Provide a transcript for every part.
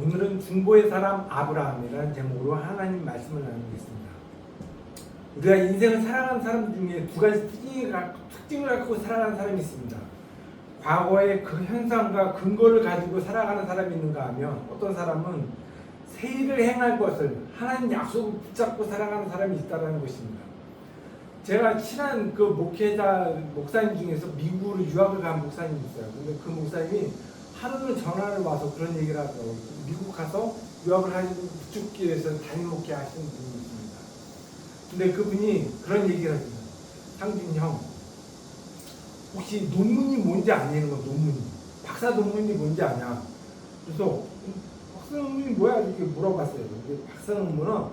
오늘은 중보의 사람 아브라함이라는 제목으로 하나님 말씀을 나누겠습니다. 우리가 인생을 살아가는 사람 중에 두 가지 특징을 갖고 살아가는 사람이 있습니다. 과거의 그 현상과 근거를 가지고 살아가는 사람이 있는가 하면 어떤 사람은 새 일을 행할 것을 하나님 약속을 붙잡고 살아가는 사람이 있다는 것입니다. 제가 친한 그 목사님 중에서 미국으로 유학을 간 목사님이 있어요. 근데 그 목사님이 하루는 전화를 와서 그런 얘기를 하더라고요. 미국 가서 유학을 하시는 붙잡기 위해서 담임 목회 하시는 분이 있습니다. 근데 그분이 그런 얘기를 합니다. 상준 형, 혹시 논문이 뭔지 아냐는 거, 논문이. 박사 논문이 뭔지 아냐? 그래서 박사 논문이 뭐야? 이렇게 물어봤어요. 근데 박사 논문은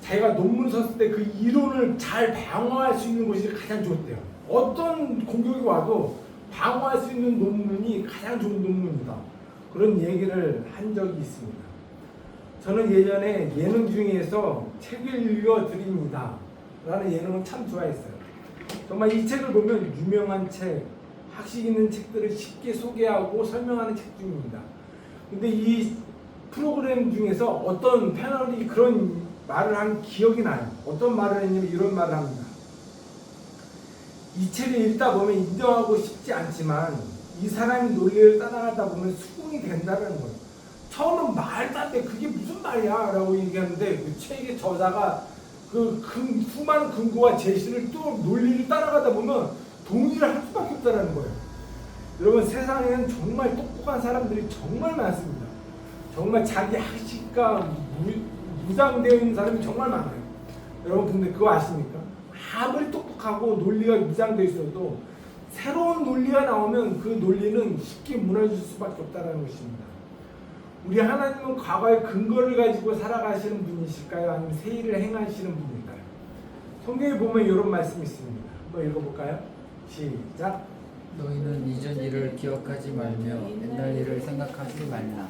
자기가 논문 썼을 때 그 이론을 잘 방어할 수 있는 것이 가장 좋대요. 어떤 공격이 와도 방어할 수 있는 논문이 가장 좋은 논문이다. 그런 얘기를 한 적이 있습니다. 저는 예전에 예능 중에서 책을 읽어드립니다 라는 예능을 참 좋아했어요. 정말 이 책을 보면 유명한 책, 학식 있는 책들을 쉽게 소개하고 설명하는 책 중입니다. 근데 이 프로그램 중에서 어떤 패널이 그런 말을 한 기억이 나요. 어떤 말을 했냐면 이런 말을 합니다. 이 책을 읽다 보면 인정하고 싶지 않지만 이 사람의 논리를 따라가다 보면 수긍이 된다는 거예요. 처음은 말도 안 돼. 그게 무슨 말이야? 라고 얘기하는데 그 책의 저자가 그 수많은 근거와 제시를 또 논리를 따라가다 보면 동의를 할 수밖에 없다는 거예요. 여러분, 세상에는 정말 똑똑한 사람들이 정말 많습니다. 정말 자기 학식과 무장되어 있는 사람이 정말 많아요. 여러분, 근데 그거 아십니까? 아무리 똑똑하고 논리가 무장되어 있어도 새로운 논리가 나오면 그 논리는 쉽게 무너질 수밖에 없다는 것입니다. 우리 하나님은 과거의 근거를 가지고 살아가시는 분이실까요? 아니면 새 일을 행하시는 분일까요? 성경에 보면 이런 말씀이 있습니다. 한번 읽어볼까요? 시작. 너희는 이전 일을 기억하지 말며 옛날 일을 생각하지 말라.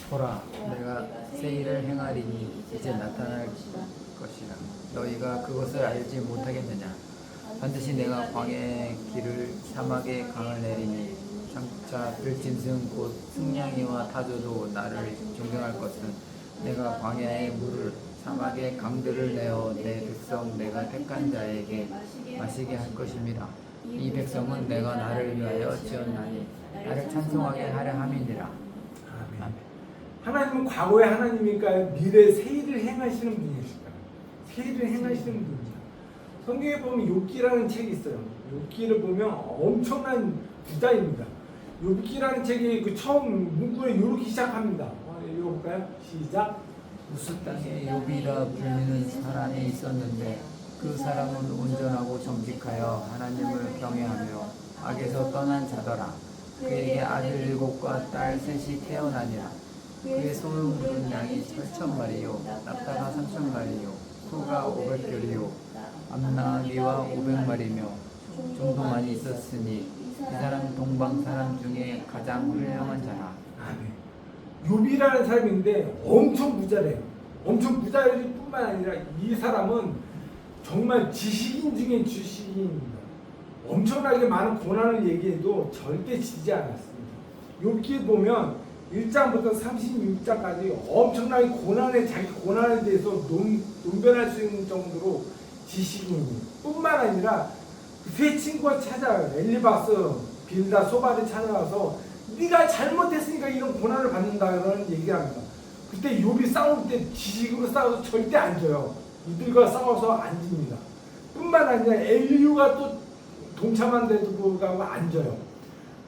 보라, 내가 새 일을 행하리니 이제 나타날 것이라. 너희가 그것을 알지 못하겠느냐? 반드시 내가 광야의 길을 사막에 강을 내리니 장차 들짐승 곧 승냥이와 타조도 나를 존경할 것은 내가 광야의 물을 사막의 강들을 내어 내 백성 내가 택한 자에게 마시게 할 것입니다. 이 백성은 내가 나를 위하여 지었나니 나를 찬송하게 하려 함이니라. 아멘. 하나님은 과거의 하나님일까요? 미래의 새 일을 행하시는 분이실까요? 새 일을 행하시는 분이죠. 성경에 보면 욥기라는 책이 있어요. 욥기를 보면 엄청난 부자입니다. 욥기라는 책이 그 처음 문구에 이렇게 시작합니다. 읽어볼까요? 시작. 우스 땅에 욥이라 불리는 사람이 있었는데 그 사람은 온전하고 정직하여 하나님을 경외하며 악에서 떠난 자더라. 그에게 아들 7과 딸 3이 태어나니라. 그의 소유물은 양이 8,000마리요 낙타가 3,000마리요 소가 500결이요 암나귀와 500마리며 좀도 많이 있었으니 이 사람은 동방 사람 중에 가장 훌륭한 자라. 욥이라는 사람인데 엄청 부자래요. 엄청 부자일 뿐만 아니라 이 사람은 정말 지식인 중에 지식인입니다. 엄청나게 많은 고난을 얘기해도 절대 지지 않았습니다. 욥기에 보면 1장부터 36장까지 엄청나게 자기 고난에 대해서 논변할 수 있는 정도로 지식인이 뿐만 아니라 세 친구가 찾아와요. 엘리바스, 빌다, 소바를 찾아와서 네가 잘못했으니까 이런 고난을 받는다는 얘기를 합니다. 그때 욥이 싸울 때 지식으로 싸워서 절대 안 져요. 이들과 싸워서 안 집니다. 뿐만 아니라 엘리후가 또 동참한데도 불구하고 안 져요.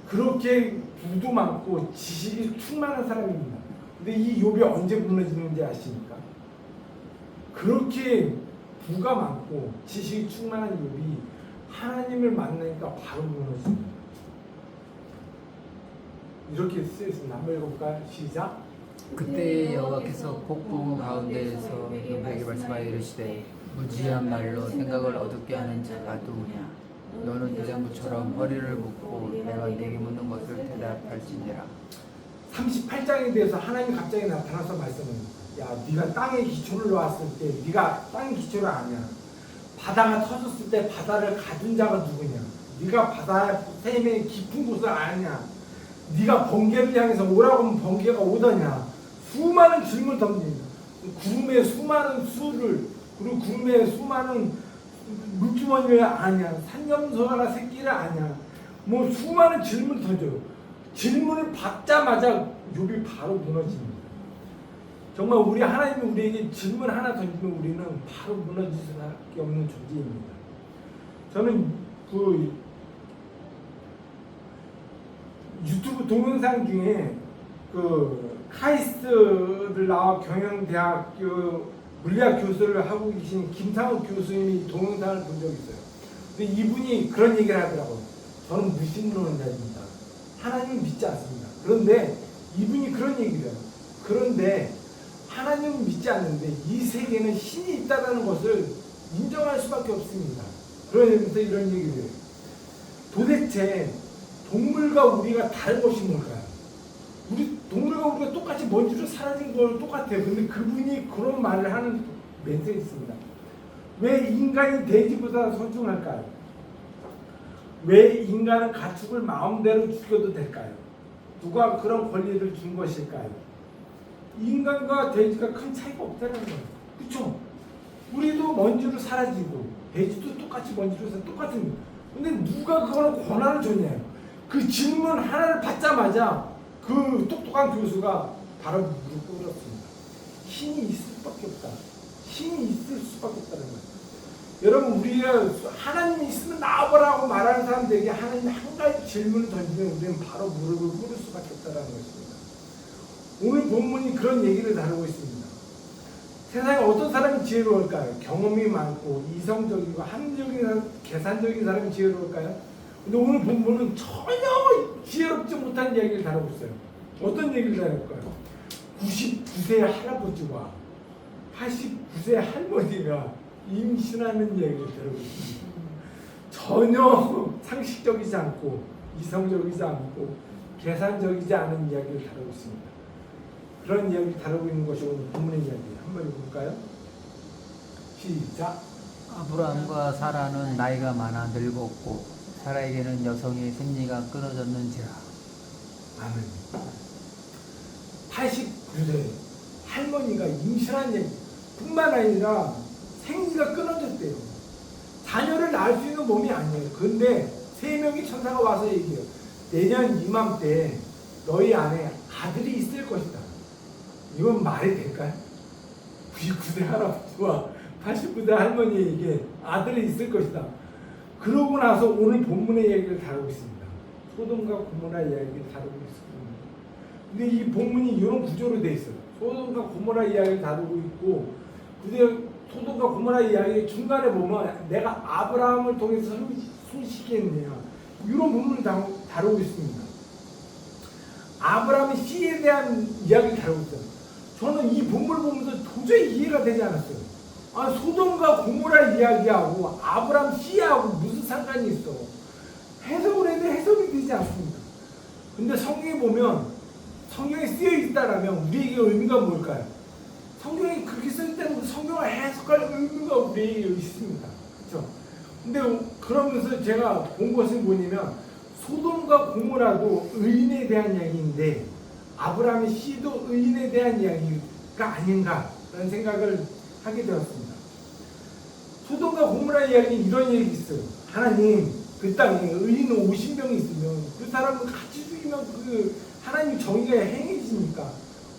그렇게 부도 많고 지식이 충만한 사람입니다. 근데 이 욥이 언제 무너지는지 아십니까? 그렇게 부가 많고 지식이 충만한 욥이 하나님을 만나니까 바로 무너집니다. 이렇게 쓰여있습니다. 한번 읽어볼까요? 시작. 그때 여호와께서 폭풍 가운데에서 욥에게 말씀하여 이르시되 무지한 말로 생각을 어둡게 하는 자가 누구냐? 너는 대장부처럼 허리를 묶고 내가 네게 묻는 것을 대답할지니라. 38장에 대해서 하나님이 갑자기 나타나서 말씀합니다. 야, 네가 땅의 기초를 놓았을 때 네가 땅의 기초를 아냐? 바다가 터졌을 때 바다를 가둔 자가 누구냐? 네가 바다의 샘의 깊은 곳을 아냐? 네가 번개를 향해서 오라고 하면 번개가 오더냐? 수많은 질문을 던집니다. 구름의 수많은 수를, 그리고 구름의 수많은 물주머니를 아냐, 산염소가 새끼를 아냐, 뭐 수많은 질문을 던져요. 질문을 받자마자 욥이 바로 무너집니다. 정말 우리 하나님이 우리에게 질문 하나 던지면 우리는 바로 무너질 수밖에 없는 존재입니다. 저는 그 유튜브 동영상 중에 그 카이스트를 나와 경영대학교 물리학 교수를 하고 계신 김상욱 교수님이 동영상을 본 적이 있어요. 근데 이분이 그런 얘기를 하더라고요. 저는 무신론자입니다. 하나님 믿지 않습니다. 그런데 이분이 그런 얘기를 해요. 그런데 하나님은 믿지 않는데 이 세계는 신이 있다는 것을 인정할 수밖에 없습니다. 그러면서 이런 얘기를 해요. 도대체 동물과 우리가 다른 것이 뭘까요? 우리 동물과 우리가 똑같이 먼지로 사라진 걸 똑같아요. 근데 그분이 그런 말을 하는 멘트가 있습니다. 왜 인간이 돼지보다 소중할까요? 왜 인간은 가축을 마음대로 죽여도 될까요? 누가 그런 권리를 준 것일까요? 인간과 돼지가 큰 차이가 없다는 거예요. 그렇죠? 우리도 먼지로 사라지고 돼지도 똑같이 먼지로 사라지고 똑같은. 근데 누가 그거는 권한을 줬냐요. 그 질문 하나를 받자마자 그 똑똑한 교수가 바로 무릎 꿇었습니다. 신이 있을 수밖에 없다. 신이 있을 수밖에 없다는 거예요. 여러분, 우리가 하나님이 있으면 나와보라고 말하는 사람들에게 하나님이 한 가지 질문을 던지면 우리는 바로 무릎을 꿇을 수밖에 없다는 것입니다. 오늘 본문이 그런 얘기를 다루고 있습니다. 세상에 어떤 사람이 지혜로울까요? 경험이 많고 이성적이고 합리적인 계산적인 사람이 지혜로울까요? 근데 오늘 본문은 전혀 지혜롭지 못한 이야기를 다루고 있어요. 어떤 얘기를 다룰까요? 99세 할아버지와 89세 할머니가 임신하는 이야기를 다루고 있습니다. 전혀 상식적이지 않고 이성적이지 않고 계산적이지 않은 이야기를 다루고 있습니다. 그런 이야기를 다루고 있는 것이 오늘 본문의 이야기예요. 한번 읽어볼까요? 시작. 아브라함과 사라는 나이가 많아 늙었고 사라에게는 여성의 생리가 끊어졌는지라. 아멘. 89세 할머니가 임신한 얘기 뿐만 아니라 생리가 끊어졌대요. 자녀를 낳을 수 있는 몸이 아니에요. 그런데 3명의 천사가 와서 얘기해요. 내년 이맘때 너희 안에 아들이 있을 것이다. 이건 말이 될까요? 99세 할아버지와 89세 할머니에게 아들이 있을 것이다. 그러고 나서 오늘 본문의 이야기를 다루고 있습니다. 소돔과 고모라 이야기를 다루고 있습니다. 근데 이 본문이 이런 구조로 되어 있어요. 소돔과 고모라 이야기를 다루고 있고, 소돔과 고모라 이야기 중간에 보면 내가 아브라함을 통해서 소식했느냐 이런 본문을 다루고 있습니다. 아브라함의 씨에 대한 이야기를 다루고 있어요. 저는 이 본문을 보면서 도저히 이해가 되지 않았어요. 아, 소돔과 고모라 이야기하고 아브라함 씨하고 무슨 상관이 있어? 해석을 해도 해석이 되지 않습니다. 근데 성경에 보면, 성경에 쓰여 있다라면 우리에게 의미가 뭘까요? 성경에 그렇게 써있다는 성경을 해석할 의미가 우리에게 있습니다. 그렇죠? 근데 그러면서 제가 본 것은 뭐냐면 소돔과 고모라도 의인에 대한 이야기인데 아브라함의 씨도 의인에 대한 이야기가 아닌가라는 생각을 하게 되었습니다. 소돔과 고모라 이야기는 이런 얘기 있어요. 하나님, 그 땅에 의인 50명이 있으면 그 사람을 같이 죽이면 그 하나님 정의가 행해지니까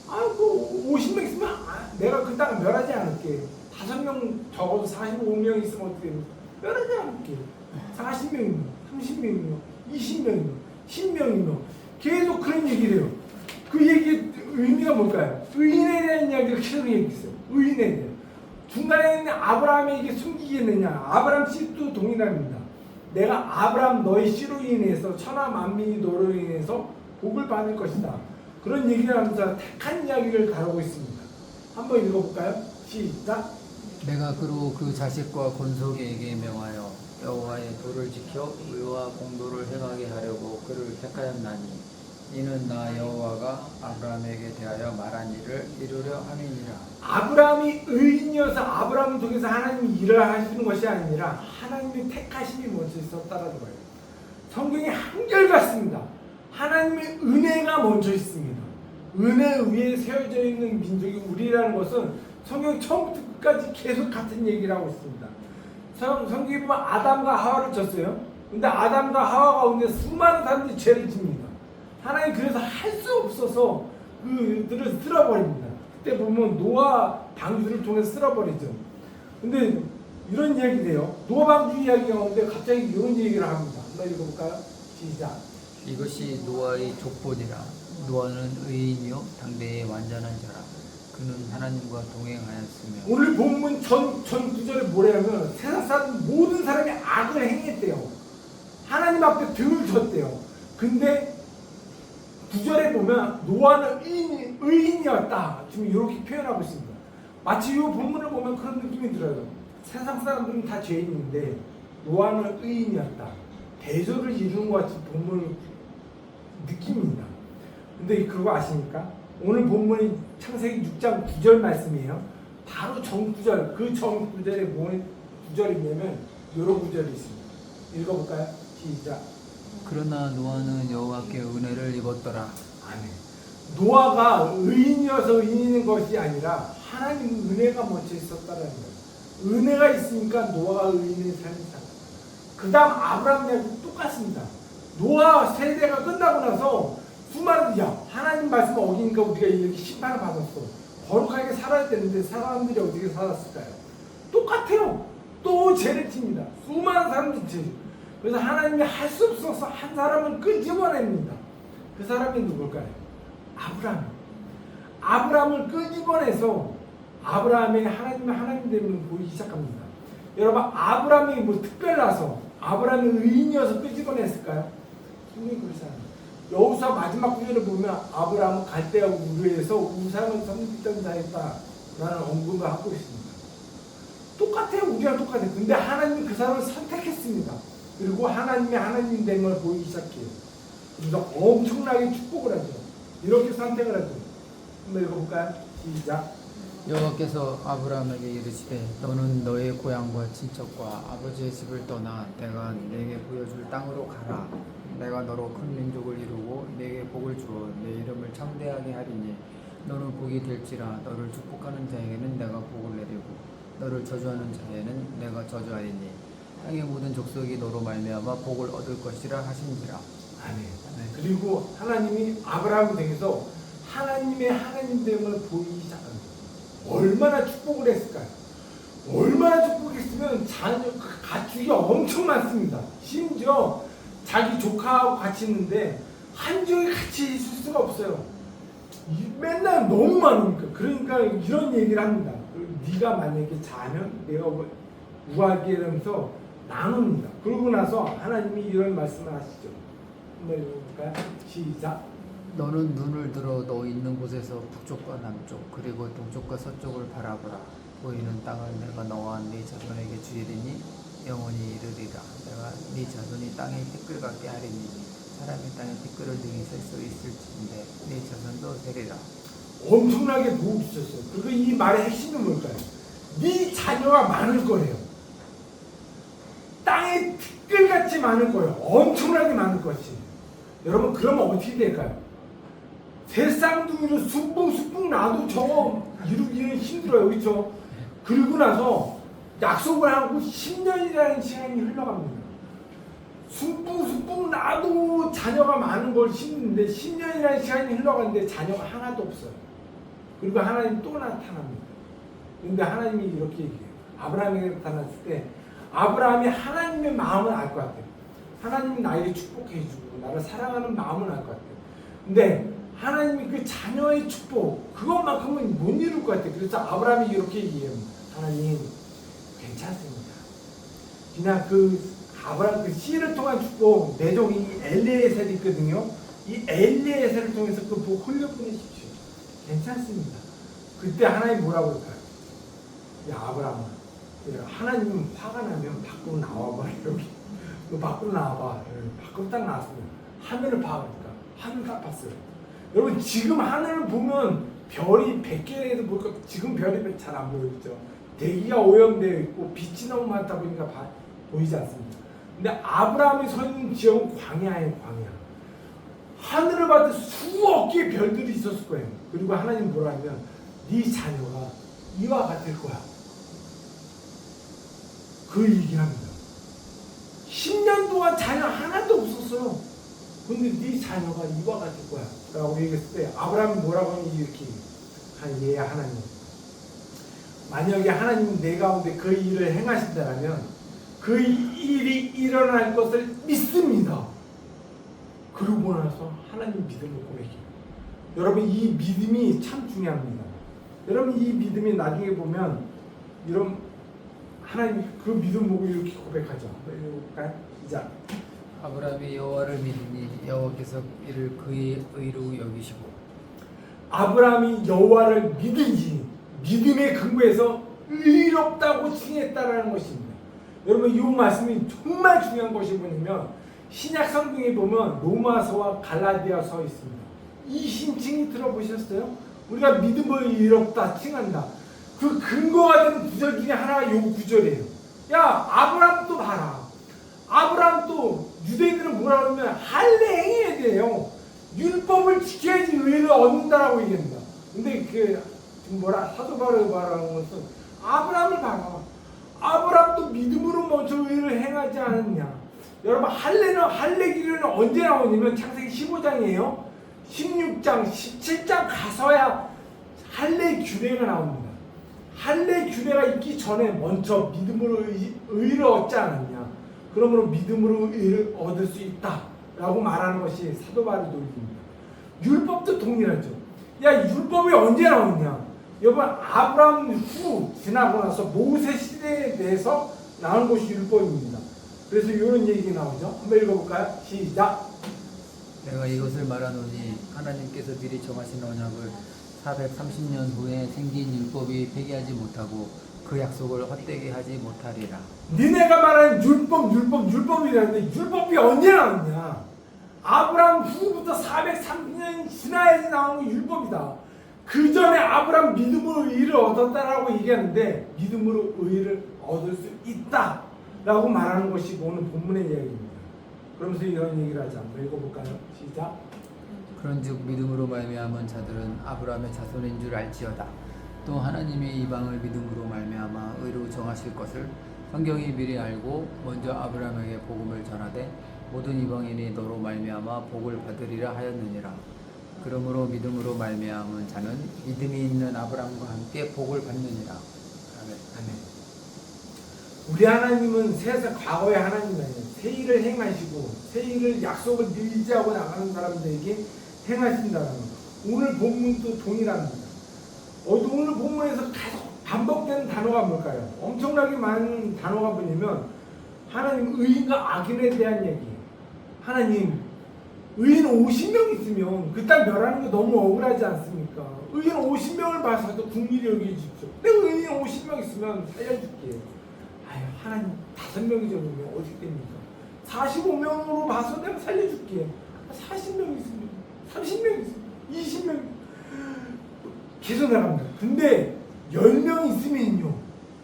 그 50명 있으면 내가 그 땅을 멸하지 않을게. 5명 적어도 45명 있으면 어떻게 돼? 멸하지 않을게. 40명이면 30명이면 20명이면 10명이면 계속 그런 얘기를 해요. 그 얘기의 의미가 뭘까요? 의인에 대한 이야기가 계속 얘기했어요. 의인에 대한. 중간에 있는 아브라함에게 숨기겠느냐? 아브라함 씨도 동일합니다. 내가 아브라함 너의 씨로 인해서 천하 만민이 너로 인해서 복을 받을 것이다. 그런 얘기를 하면서 택한 이야기를 다루고 있습니다. 한번 읽어볼까요? 시작. 내가 그로 그 자식과 건속에게 명하여 여호와의 도를 지켜 의와 공도를 행하게 하려고 그를 택하였나니 이는 나 여호와가 아브라함에게 대하여 말한 일을 이루려 함이니라. 아브라함이 의인이어서 아브라함을 통해서 하나님이 일을 하시는 것이 아니라 하나님의 택하심이 먼저 있었다라는 거예요. 성경이 한결같습니다. 하나님의 은혜가 먼저 있습니다. 은혜 위에 세워져 있는 민족이 우리라는 것은 성경 처음부터 끝까지 계속 같은 얘기를 하고 있습니다. 성경에 보면 아담과 하와를 졌어요. 근데 아담과 하와 가운데 수많은 사람들이 죄를 집니다. 하나님 그래서 할 수 없어서 그들을 쓸어버립니다. 그때 보면 노아 방주를 통해서 쓸어버리죠. 근데 이런 이야기를 해요. 노아 방주 이야기 가운데 갑자기 이런 얘기를 합니다. 한번 읽어볼까요? 시작. 이것이 노아의 족보니라. 노아는 의인이요 당대의 완전한 자라. 그는 하나님과 동행하였으며. 오늘 본문 전 구절에 뭐냐면 세상 사람 모든 사람이 악을 행했대요. 하나님 앞에 등을 졌대요. 근데 구절에 보면 노아는 의인이었다. 지금 이렇게 표현하고 있습니다. 마치 이 본문을 보면 그런 느낌이 들어요. 세상 사람들은 다 죄인인데 노아는 의인이었다. 대조를 이루는 것 같이 본문을 느낍니다. 근데 그거 아십니까? 오늘 본문이 창세기 6장 9절 말씀이에요. 바로 정구절, 그 정구절에 뭐의 구절이냐면 여러 구절이 있습니다. 읽어볼까요? 시작. 그러나 노아는 여호와께 은혜를 입었더라. 아멘. 노아가 의인이어서 의인인 것이 아니라 하나님 은혜가 멈춰 있었다는 거예요. 은혜가 있으니까 노아가 의인의 삶이 살아요. 그 다음 아브라함 이야기 똑같습니다. 노아 세대가 끝나고 나서 수많은 하나님 말씀 어기니까 우리가 이렇게 심판을 받았어. 거룩하게 살아야 되는데 사람들이 어떻게 살았을까요? 똑같아요. 또 죄를 칩니다. 수많은 사람들이 죄. 그래서 하나님이 할 수 없어서 한 사람을 끄집어냅니다. 그 사람이 누굴까요? 아브라함. 아브라함을 끄집어내서 아브라함의 하나님의 하나님됨을 보이기 시작합니다. 여러분 아브라함이 뭐 특별나서 아브라함이 의인이어서 끄집어냈을까요? 분명히 그렇지 않아요. 여호수아 마지막 구절을 보면 아브라함은 갈대아 우르에서 우상을 섬기던 자였다라는 언급을 하고 있습니다. 똑같아요. 우리랑 똑같아요. 근데 하나님이 그 사람을 선택했습니다. 그리고 하나님의 하나님됨을 보이기 시작해요. 그래서 엄청나게 축복을 하죠. 이렇게 선택을 하죠. 한번 읽어볼까요? 시작. 여호와께서 아브라함에게 이르시되 너는 너의 고향과 친척과 아버지의 집을 떠나 내가 내게 보여줄 땅으로 가라. 내가 너로 큰 민족을 이루고 내게 복을 주어 내 이름을 창대하게 하리니 너는 복이 될지라. 너를 축복하는 자에게는 내가 복을 내리고 너를 저주하는 자에게는 내가 저주하리니 땅의 모든 족속이 너로 말미암아 복을 얻을 것이라 하신지라. 아멘. 그리고 하나님이 아브라함 등에서 하나님의 하나님됨을 보이기 시작합니다. 얼마나 축복을 했을까요? 얼마나 축복했으면 자녀 가축이 엄청 많습니다. 심지어 자기 조카하고 같이 있는데 한 종이 같이 있을 수가 없어요. 맨날 너무 많으니까. 그러니까 이런 얘기를 합니다. 네가 만약에 자면 내가 우하게 하면서 나눕니다. 그러고 나서 하나님이 이런 말씀을 하시죠. 한번 읽어볼까요? 시작. 너는 눈을 들어 너 있는 곳에서 북쪽과 남쪽 그리고 동쪽과 서쪽을 바라보라. 보이는 땅을 내가 너와 네 자손에게 주리니 영원히 이르리라. 내가 네 자손이 땅의 티끌 같게 하리니 사람이 땅의 티끌을 등에 셀 수 있을지인데 네 자손도 세리라. 엄청나게 보고 주셨어요. 그리고 이 말의 핵심은 뭘까요? 네 자녀가 많을 거예요. 땅에 티끌같이 많을 거예요. 엄청나게 많을 것이. 여러분 그러면 어떻게 될까요? 새 쌍둥이로 숭붕숭붕 나도 저거 이루기는 힘들어요. 그렇죠? 그리고 나서 약속을 하고 10년이라는 시간이 흘러갑니다. 숭붕숭붕 나도 자녀가 많은 걸 힘든데 10년이라는 시간이 흘러가는데 자녀가 하나도 없어요. 그리고 하나님 또 나타납니다. 근데 하나님이 이렇게 얘기해요. 아브라함에게 나타났을 때 아브라함이 하나님의 마음을 알 것 같아요. 하나님이 나에게 축복해주고 나를 사랑하는 마음을 알 것 같아요. 근데 하나님이 그 자녀의 축복 그것만큼은 못 이룰 것 같아요. 그래서 아브라함이 이렇게 얘기해요. 하나님 괜찮습니다. 그냥 아브라함 그 씨를 통한 축복 내종이 엘리에셀이 있거든요. 이 엘리에셀을 통해서 그 복 흘려보내십시오. 괜찮습니다. 그때 하나님 뭐라고 할까요? 야 아브라함아, 하나님 화가 나면 밖으로 나와봐. 여기 너 밖으로 나와봐. 밖으로 딱 나왔으면 하늘을 봐니까 하늘 딱 봤어요. 여러분 지금 하늘을 보면 별이 100개에서 볼까 지금 별이 잘 안 보이죠. 대기가 오염되어 있고 빛이 너무 많다 보니까 보이지 않습니다. 근데 아브라함이 서 있는 지역은 광야예요. 광야. 하늘을 봐도 수억 개의 별들이 있었을 거예요. 그리고 하나님 뭐라 하면 네 자녀가 이와 같을 거야. 그 얘기합니다. 10년 동안 자녀 하나도 없었어요. 근데 네 자녀가 이와 같을 거야 라고 얘기했을 때 아브라함이 뭐라고 하니 이렇게 얘 하나님, 만약에 하나님이 내 가운데 그 일을 행하신다면 그 일이 일어날 것을 믿습니다. 그러고 나서 하나님 믿음을 고백해요. 여러분 이 믿음이 참 중요합니다. 여러분 이 믿음이 나중에 보면 이런 하나님 그 믿음 보고 이렇게 고백하죠. 이자 아브라함이 여호와를 믿으니 여호와께서 이를 그의 의로 여기시고. 아브라함이 여호와를 믿은지 믿음의 근거에서 의롭다고 칭했다라는 것입니다. 여러분 이 말씀이 정말 중요한 것이 뭐냐면 신약 성경에 보면 로마서와 갈라디아서 있습니다. 이 신칭이 들어보셨어요? 우리가 믿음을 의롭다 칭한다. 그 근거가 되는 구절 중에 하나가 이 구절이에요. 야 아브라함도 봐라. 아브라함도 유대인들은 뭐라 그러면 할례 행해야 돼요. 율법을 지켜야지 의를 얻는다라고 얘기합니다. 근데 그 뭐라 사도 바울이 말하는 것은 아브라함을 봐라. 아브라함도 믿음으로 먼저 의를 행하지 않았냐. 여러분 할례 기류는 언제 나오냐면 창세기 15장이에요. 16장, 17장 가서야 할례 규례가 나옵니다. 할례 규례가 있기 전에 먼저 믿음으로 의를 얻지 않았냐. 그러므로 믿음으로 의를 얻을 수 있다라고 말하는 것이 사도 바울의 논리입니다. 율법도 동일하죠. 야 율법이 언제 나오냐. 여러분 아브라함 후 지나고 나서 모세 시대에 대해서 나온 것이 율법입니다. 그래서 이런 얘기 나오죠. 한번 읽어볼까요? 시작. 내가 이것을 말하노니 하나님께서 미리 정하신 언약을 430년 후에 생긴 율법이 폐기하지 못하고 그 약속을 헛되게 하지 못하리라. 니네가 말하는 율법이라는데 율법이 언제 나왔냐? 아브라함 후부터 430년이 지나야지 나오는 율법이다. 그 전에 아브라함 믿음으로 의를 얻었다라고 얘기하는데 믿음으로 의를 얻을 수 있다라고 말하는 것이 오늘 본문의 이야기입니다. 그러면서 이런 얘기를 하자. 한번 읽어볼까요? 시작. 그런즉 믿음으로 말미암은 자들은 아브라함의 자손인 줄 알지어다. 또 하나님의 이방을 믿음으로 말미암아 의로 정하실 것을 성경이 미리 알고 먼저 아브라함에게 복음을 전하되 모든 이방인이 너로 말미암아 복을 받으리라 하였느니라. 그러므로 믿음으로 말미암은 자는 믿음이 있는 아브라함과 함께 복을 받느니라. 아멘. 아멘. 우리 하나님은 과거의 하나님 아니에요. 새 일을 행하시고 새 일을 약속을 의지하고 나가는 사람들에게 행하신다는 것. 오늘 본문도 동일합니다. 오늘 본문에서 계속 반복되는 단어가 뭘까요? 엄청나게 많은 단어가 뭐냐면 하나님 의인과 악인에 대한 얘기예요. 하나님 의인 50명 있으면 그 땅 멸하는 게 너무 억울하지 않습니까? 의인 50명을 봐서도 국민이 여기십시오. 내가 의인 50명 있으면 살려줄게. 아유 하나님 5명이 적으면 어떻게 됩니까? 45명으로 봐서 내가 살려줄게. 40명 있으면 30명 있으면 20명 계속 나갑니다. 근데 10명 있으면요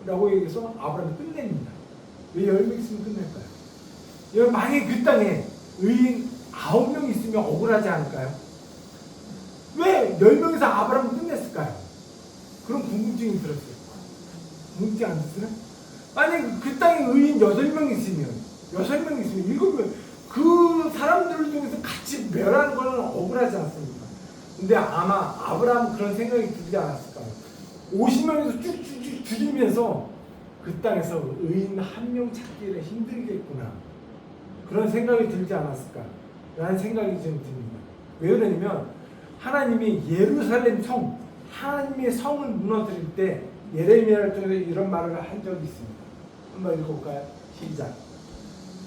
라고 얘기해서 아브라함이 끝냅니다. 왜 10명 있으면 끝낼까요? 여러분 만약에 그 땅에 의인 9명 있으면 억울하지 않을까요? 왜 10명에서 아브라함을 끝냈을까요? 그런 궁금증이 들었어요. 궁금증 안 들었어요? 만약에 그 땅에 의인 6명 있으면 7명 그 사람들을 통해서 같이 멸하는 거는 억울하지 않습니까? 근데 아마 아브라함은 그런 생각이 들지 않았을까요? 50명에서 쭉쭉쭉 줄이면서 그 땅에서 의인 1명 찾기를 힘들겠구나. 그런 생각이 들지 않았을까? 라는 생각이 좀 듭니다. 왜 그러냐면 하나님이 예루살렘 성, 하나님의 성을 무너뜨릴 때 예레미야를 통해서 이런 말을 한 적이 있습니다. 한번 읽어볼까요? 시작.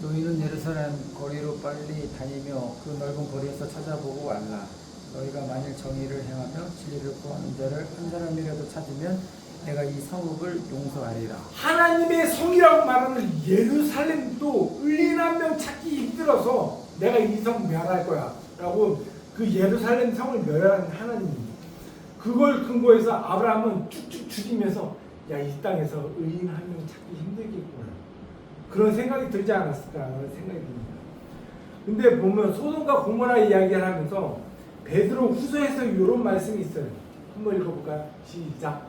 너희는 예루살렘 거리로 빨리 다니며 그 넓은 거리에서 찾아보고 알라. 너희가 만일 정의를 행하며 진리를 구하는 자를 한 사람이라도 찾으면 내가 이 성읍을 용서하리라. 하나님의 성이라고 말하는 예루살렘도 의인 1명 찾기 힘들어서 내가 이 성 멸할 거야 라고 그 예루살렘 성을 멸하는 하나님입니다. 그걸 근거해서 아브라함은 쭉쭉 줄이면서 야, 이 땅에서 의인 1명 찾기 힘들겠구나. 그런 생각이 들지 않았을까 하는 생각이 듭니다. 근데 보면 소돔과 고모라 이야기를 하면서 베드로 후서에서 이런 말씀이 있어요. 한번 읽어볼까요? 시작.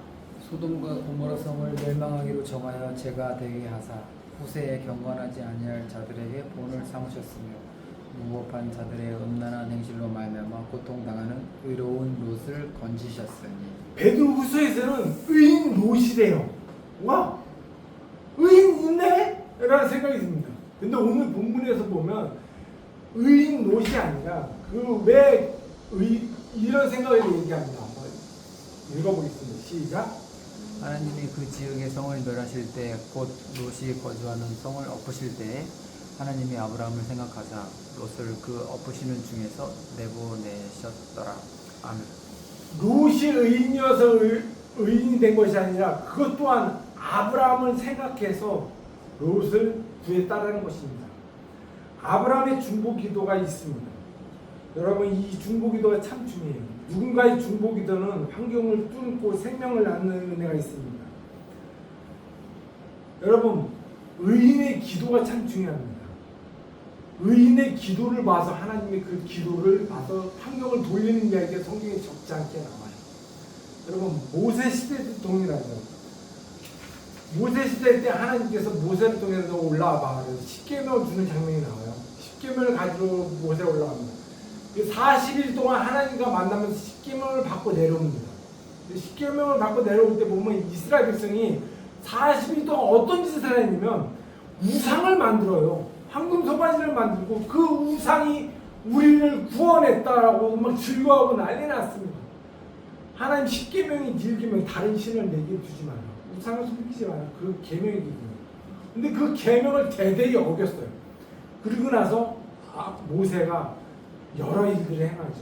소돔과 고모라 성을 멸망하기로 정하여 제가 되게 하사 후세에 경건하지 아니할 자들에게 본을 삼으셨으며 무법한 자들의 음란한 행실로 말미암아 고통당하는 의로운 롯을 건지셨으니. 베드로 후서에서는 의인 롯이래요. 와, 의인 있네? 라는 생각이 듭니다. 근데 오늘 본문에서 보면 의인 롯이 아니라 그 왜 이런 생각을 얘기합니다. 한번 읽어보겠습니다. 시작. 하나님이 그 지역의 성을 멸하실 때 곧 롯이 거주하는 성을 엎으실 때에 하나님이 아브라함을 생각하사 롯을 그 엎으시는 중에서 내보내셨더라. 아멘. 롯이 의인이어서 의인이 된 것이 아니라 그것 또한 아브라함을 생각해서 롯을 구했다라는 것입니다. 아브라함의 중보기도가 있습니다. 여러분, 이 중보기도가 참 중요해요. 누군가의 중보기도는 환경을 뚫고 생명을 낳는 은혜가 있습니다. 여러분, 의인의 기도가 참 중요합니다. 의인의 기도를 봐서 하나님의 그 기도를 봐서 환경을 돌리는 이야기가 성경에 적지 않게 나와요. 여러분, 모세 시대도 동일하죠. 모세 시대 때 하나님께서 모세를 통해서 올라와봐 그래서 십계명을 주는 장면이 나와요. 십계명을 가지고 모세 올라갑니다. 40일 동안 하나님과 만나면서 십계명을 받고 내려옵니다. 십계명을 받고 내려올 때 보면 이스라엘 백성이 40일 동안 어떤 짓을 했냐면 우상을 만들어요. 황금 소바지를 만들고 그 우상이 우리를 구원했다라고 막 즐거워하고 난리 났습니다. 하나님 십계명이 즐기면 다른 신을 내게 두지 마라. 우상을 섬기지 마라. 그 계명이거든요. 근데 그 계명을 대대히 어겼어요. 그리고 나서 모세가 여러 일들을 행하죠.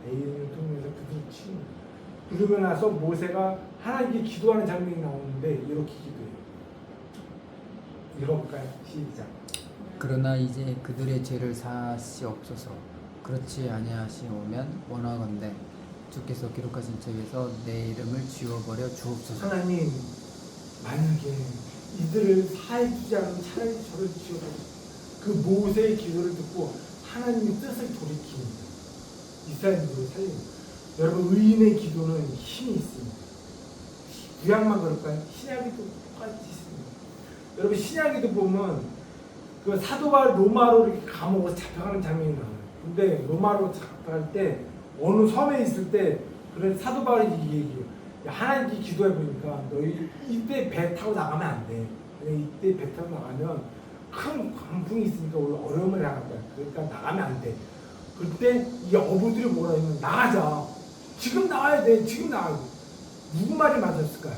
애인을 통해서 그들을 치는. 그러고 나서 모세가 하나님께 기도하는 장면이 나오는데 이렇게 기도해요. 읽어볼까요? 시작. 그러나 이제 그들의 죄를 사하시옵소서. 그렇지 아니하시오면 원하건대 주께서 기록하신 책에서 내 이름을 지워버려 주옵소서. 하나님, 만약에 이들을 사해 주지 않으면 차라리 저를 지워버려. 그 모세의 기도를 듣고 하나님의 뜻을 돌이킵니다. 이스라엘들을 살립니다. 여러분, 의인의 기도는 힘이 있습니다. 구약만 그럴까요? 신약에도 똑같이 있습니다. 여러분, 신약에도 보면 그 사도가 로마로 이렇게 감옥으로 잡혀가는 장면이 나와요. 근데 로마로 잡혀갈 때 어느 섬에 있을 때 그런 사도 바울이 얘기해요. 하나님께 기도해 보니까 너희 이때 배 타고 나가면 안 돼. 이때 배 타고 나가면 큰 광풍이 있으니까 어려움을 당할 거야. 그러니까 나가면 안 돼. 그때 이 어부들이 뭐라 하면 나가자. 지금 나가야 돼. 지금 나가야 돼. 누구 말이 맞았을까요?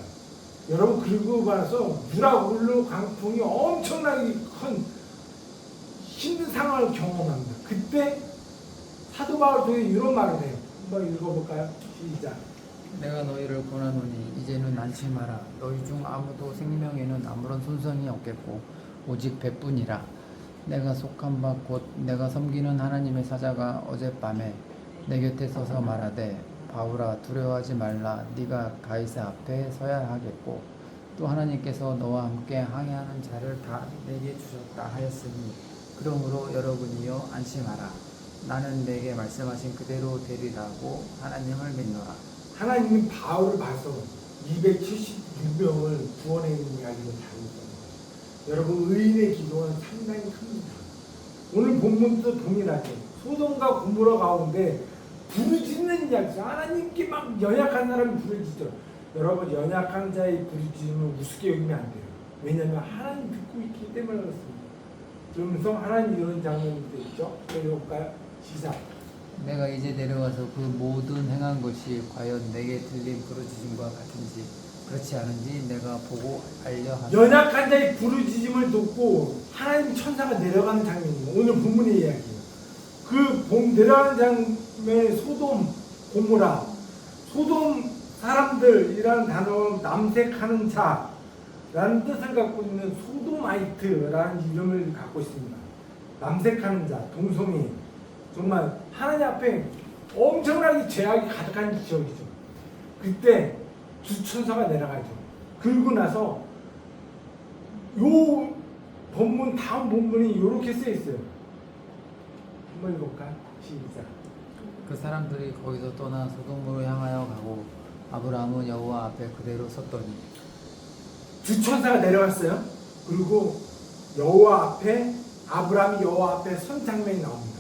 여러분, 그리고 나서 유라굴로 강풍이 엄청나게 큰 힘든 상황을 경험합니다. 그때 사도 바울 통해 이런 말을 해요. 한번 읽어볼까요? 시작. 내가 너희를 권하노니 이제는 안심하라. 너희 중 아무도 생명에는 아무런 손상이 없겠고 오직 배뿐이라. 내가 속한 바 곧 내가 섬기는 하나님의 사자가 어젯밤에 내 곁에 서서 말하되 바울아 두려워하지 말라. 네가 가이사 앞에 서야 하겠고 또 하나님께서 너와 함께 항해하는 자를 다 내게 주셨다 하였으니 그러므로 여러분이여 안심하라. 나는 내게 말씀하신 그대로 되리라고 하나님을 믿노라. 하나님이 바울을 봐서 276명을 구원해낸 이야기를 다루고 있습니다. 여러분, 의인의 기도는 상당히 큽니다. 오늘 본문도 동일하죠. 소돔과 고모라 가운데 부르짖는 이야기죠. 하나님께 막 연약한 사람이 부르짖죠. 여러분, 연약한 자의 부르짖음을 우습게 여기면 안 돼요. 왜냐하면 하나님 듣고 있기 때문에 그렇습니다. 그러면서 하나님 이런 장면도 있죠. 읽어볼까요? 시작. 내가 이제 내려가서 그 모든 행한 것이 과연 내게 들린 부르짖음과 같은지 그렇지 않은지 내가 보고 알려 하노라. 연약한 자의 부르짖음을 듣고 하나님 천사가 내려가는 장면입니다. 오늘 본문의 이야기예요. 그 내려가는 장면에 소돔, 고모라, 소돔 사람들이라는 단어는 남색하는 자라는 뜻을 갖고 있는 소도마이트라는 이름을 갖고 있습니다. 남색하는 자, 동성애. 정말 하나님 앞에 엄청나게 죄악이 가득한 지역이죠. 그때 주천사가 내려가죠. 그러고 나서 요 본문, 다음 본문이 이렇게 쓰여 있어요. 한번 읽어볼까? 시작. 그 사람들이 거기서 떠나 소돔으로 향하여 가고 아브라함은 여호와 앞에 그대로 섰더니 주 천사가 내려왔어요. 그리고 여호와 앞에 아브라함이 여호와 앞에 선 장면이 나옵니다.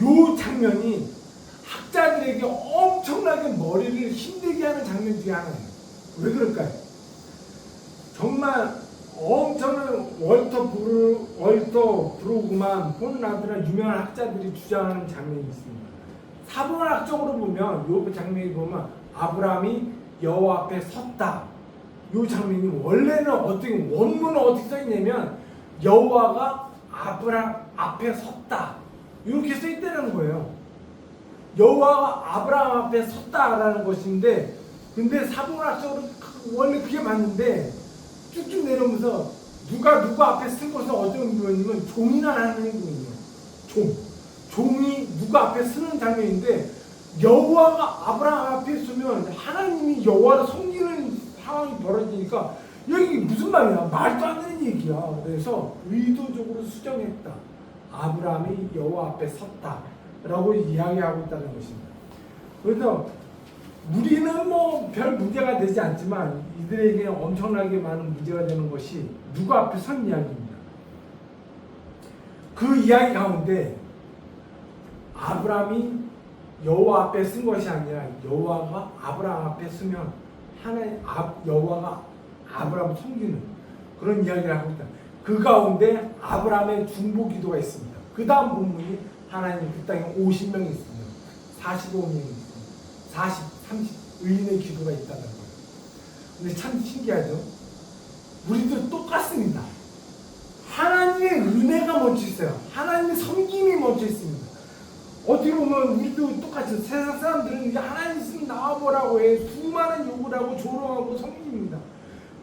이 장면이 학자들에게 엄청나게 머리를 힘들게 하는 장면 중에 하나예요. 왜 그럴까요? 정말 엄청난 월터 브루그만, 폰라드나 유명한 학자들이 주장하는 장면이 있습니다. 사본학적으로 보면 이 장면이 보면 아브라함이 여호와 앞에 섰다. 이 장면이 원래는 어떻게 원문은 어떻게 써 있냐면 여호와가 아브라함 앞에 섰다 이렇게 써 있다는 거예요. 여호와가 아브라함 앞에 섰다라는 것인데, 근데 사본학적으로 원래 그게 맞는데 쭉쭉 내려오면서 누가 누구 앞에 쓴 것은 어떤 부분이면 종이나 하는 행동이에요. 종이 누구 앞에 쓰는 장면인데, 여호와가 아브라함 앞에 서면 하나님이 여호와를 섬기는 상황이 벌어지니까 여기 무슨 말이야? 말도 안 되는 얘기야. 그래서 의도적으로 수정했다. 아브라함이 여호와 앞에 섰다 라고 이야기하고 있다는 것입니다. 그래서 우리는 뭐 별 문제가 되지 않지만 이들에게 엄청나게 많은 문제가 되는 것이 누구 앞에 선 이야기입니다. 그 이야기 가운데 아브라함이 여호와 앞에 쓴 것이 아니라 여호와가 아브라함 앞에 쓰면 하나님 여호와가 아브라함을 섬기는 그런 이야기를 하고 있다. 그 가운데 아브라함의 중보 기도가 있습니다. 그 다음 본문이 하나님 그 땅에 50명이 있으며 45명이 있으며 40, 30 의인의 기도가 있다는 거예요. 근데 참 신기하죠? 우리도 똑같습니다. 하나님의 은혜가 멈춰 있어요. 하나님의 섬김이 멈춰 있습니다. 어떻게 보면 우리도 똑같이 세상 사람들은 하나님 있으면 나와보라고 해 수많은 요구를 하고 조롱하고 섬깁니다.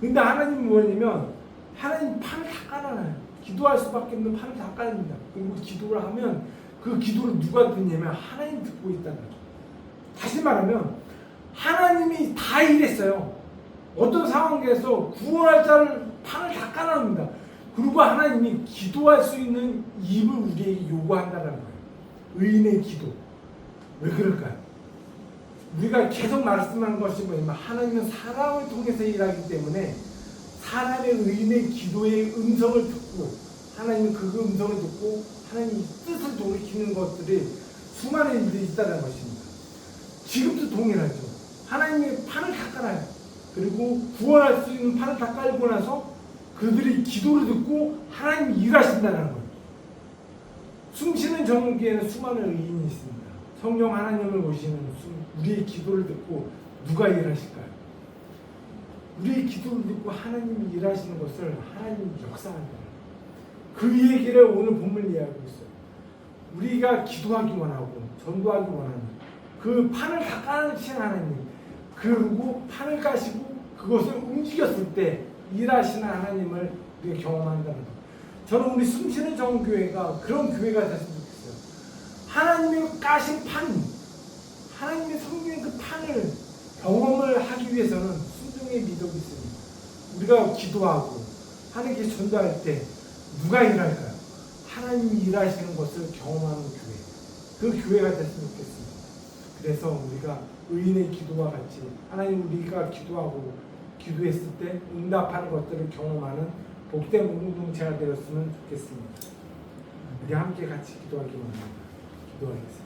근데 하나님이 뭐냐면 하나님 판을 다 깔아놔요. 기도할 수밖에 없는 판을 다 깔습니다. 그리고 기도를 하면 그 기도를 누가 듣냐면 하나님 듣고 있다는 거죠. 다시 말하면 하나님이 다 일했어요. 어떤 상황에서 구원할 자를 판을 다 깔아놓습니다. 그리고 하나님이 기도할 수 있는 입을 우리에게 요구한다는 거예요. 의인의 기도. 왜 그럴까요? 우리가 계속 말씀하는 것이 뭐냐면 하나님은 사람을 통해서 일하기 때문에 사람의 의인의 기도의 음성을 듣고 하나님은 그 음성을 듣고 하나님의 뜻을 돌이키는 것들이 수많은 일들이 있다는 것입니다. 지금도 동일하죠. 하나님의 판을 다 깔아요. 그리고 구원할 수 있는 판을 다 깔고 나서 그들이 기도를 듣고 하나님이 일하신다는 거예요. 숨쉬는 정기에는 수많은 의인이 있습니다. 성령 하나님을 모시는 우리의 기도를 듣고 누가 일하실까요? 우리의 기도를 듣고 하나님이 일하시는 것을 하나님이 역사한다. 그 얘기를 오늘 본문을 이야기하고 있어요. 우리가 기도하기 원하고 전도하기 원하는 그 판을 다 까신 하나님, 그리고 판을 까시고 그것을 움직였을 때 일하시는 하나님을 우리가 경험한다는 것. 저는 우리 숨쉬는 정교회가 그런 교회가 됐으면 좋겠어요. 하나님이 까신 판, 하나님의 성경의 그 판을 경험을 하기 위해서는 순종의 미덕이 있습니다. 우리가 기도하고 하나님께 전도할 때 누가 일할까요? 하나님이 일하시는 것을 경험하는 교회. 그 교회가 됐으면 좋겠습니다. 그래서 우리가 의인의 기도와 같이 하나님 우리가 기도하고 기도했을 때 응답하는 것들을 경험하는 복된 공동체가 되었으면 좋겠습니다. 우리 함께 같이 기도하기 원합니다. 기도하겠습니다.